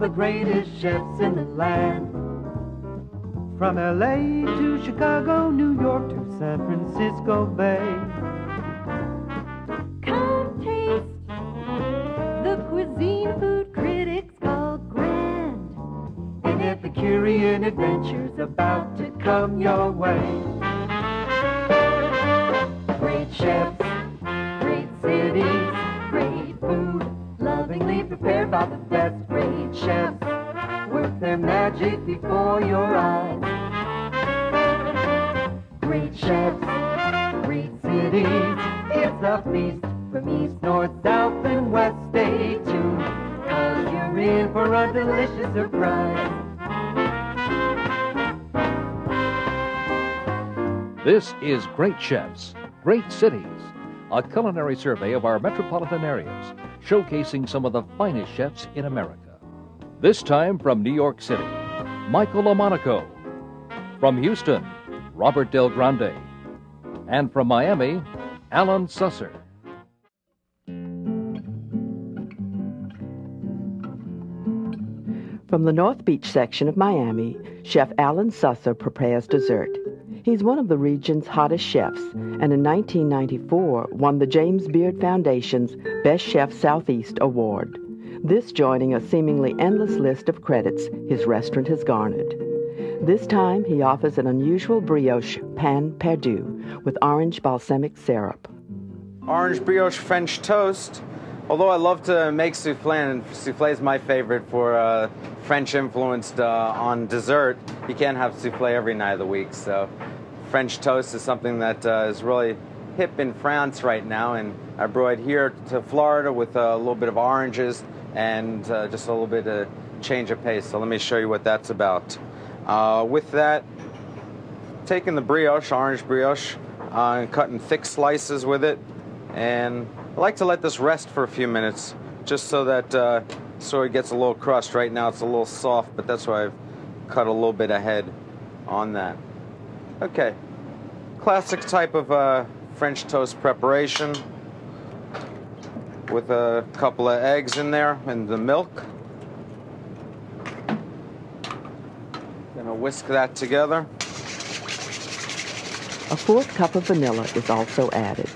the greatest chefs in the land. From LA to Chicago, New York to San Francisco Bay. Come taste the cuisine food critics call grand. An Epicurean adventure's about to come your way. Great chefs, great cities, great food, lovingly prepared by the best. Great chefs work their magic before your eyes. Great chefs, great cities, it's a feast from east, north, south, and west. Stay tuned, 'cause you're in for a delicious surprise. This is Great Chefs, Great Cities, a culinary survey of our metropolitan areas, showcasing some of the finest chefs in America. This time from New York City, Michael Lamonaco. From Houston, Robert Del Grande. And from Miami, Alan Susser. From the North Beach section of Miami, Chef Alan Susser prepares dessert. He's one of the region's hottest chefs, and in 1994 won the James Beard Foundation's Best Chef Southeast Award. This joining a seemingly endless list of credits his restaurant has garnered. This time, he offers an unusual brioche pan Perdu with orange balsamic syrup. Orange brioche French toast. Although I love to make souffle, and souffle is my favorite for French influenced on dessert, you can't have souffle every night of the week. So French toast is something that is really hip in France right now, and I brought it here to Florida with a little bit of oranges and just a little bit of change of pace. So let me show you what that's about. With that, taking the brioche, orange brioche, and cutting thick slices with it, and I like to let this rest for a few minutes, just so that so it gets a little crust. Right now it's a little soft, but that's why I've cut a little bit ahead on that. Okay, classic type of French toast preparation with a couple of eggs in there and the milk. Gonna whisk that together. A fourth cup of vanilla is also added.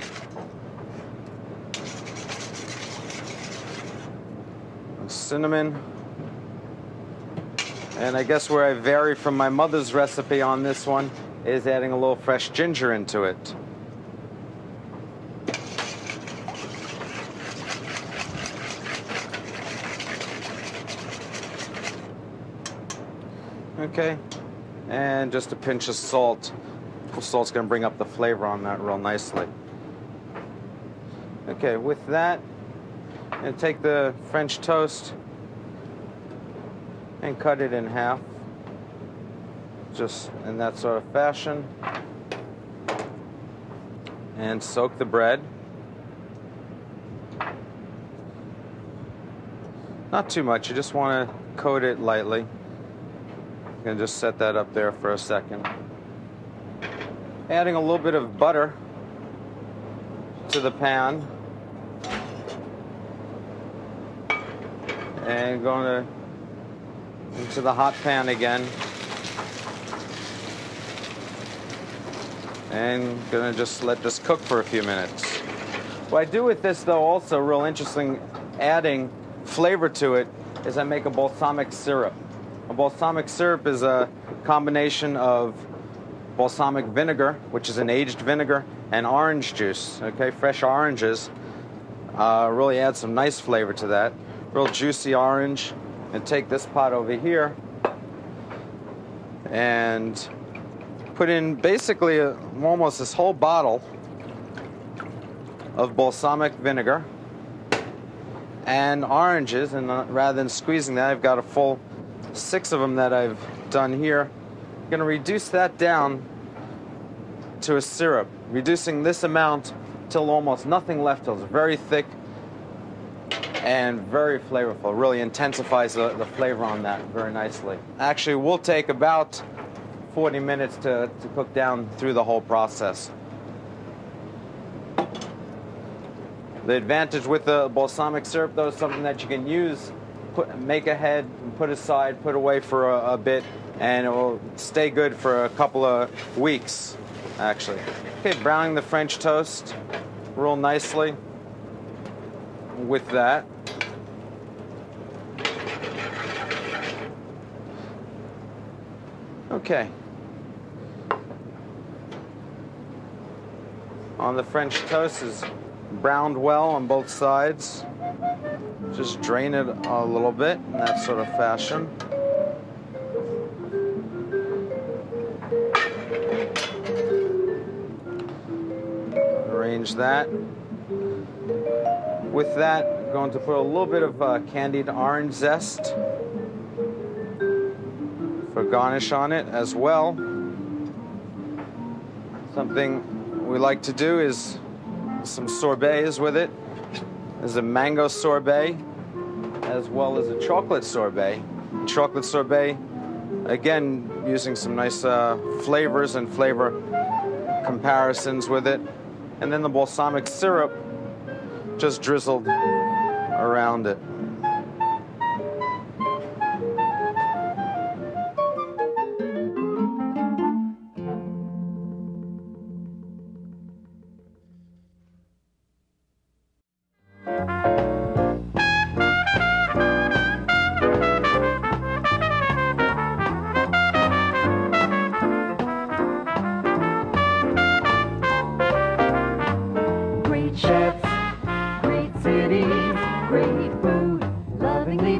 Cinnamon, and I guess where I vary from my mother's recipe on this one is adding a little fresh ginger into it. Okay, and just a pinch of salt. Salt's going to bring up the flavor on that real nicely. Okay, with that, and take the French toast and cut it in half, just in that sort of fashion, and soak the bread. Not too much, you just want to coat it lightly. I'm going to just set that up there for a second. Adding a little bit of butter to the pan. And going into the hot pan again. And gonna just let this cook for a few minutes. What I do with this, though, also real interesting, adding flavor to it, is I make a balsamic syrup. A balsamic syrup is a combination of balsamic vinegar, which is an aged vinegar, and orange juice. Okay, fresh oranges really add some nice flavor to that. Real juicy orange. And take this pot over here and put in basically almost this whole bottle of balsamic vinegar and oranges, and rather than squeezing that, I've got a full 6 of them that I've done here. I'm going to reduce that down to a syrup, reducing this amount till almost nothing left, till it's very thick and very flavorful. Really intensifies the flavor on that very nicely. Actually, we'll take about 40 minutes to cook down through the whole process. The advantage with the balsamic syrup, though, is something that you can use make ahead, put aside, put away for a bit, and it will stay good for a couple of weeks, actually. Okay, browning the French toast real nicely with that. Okay. On the French toast is browned well on both sides. Just drain it a little bit in that sort of fashion. Arrange that. With that, I'm going to put a little bit of candied orange zest for garnish on it as well. Something we like to do is some sorbets with it. There's a mango sorbet as well as a chocolate sorbet. Chocolate sorbet, again, using some nice flavors and flavor comparisons with it. And then the balsamic syrup just drizzled around it.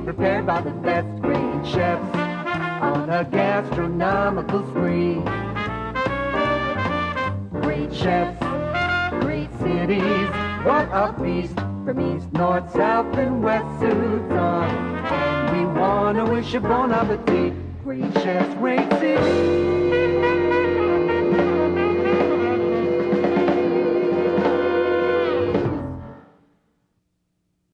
Prepared by the best great chefs on a gastronomical spree. Great chefs, great cities, what a feast from east, north, south, and west suits on. And we want to wish you bon appetit. Great chefs, great cities.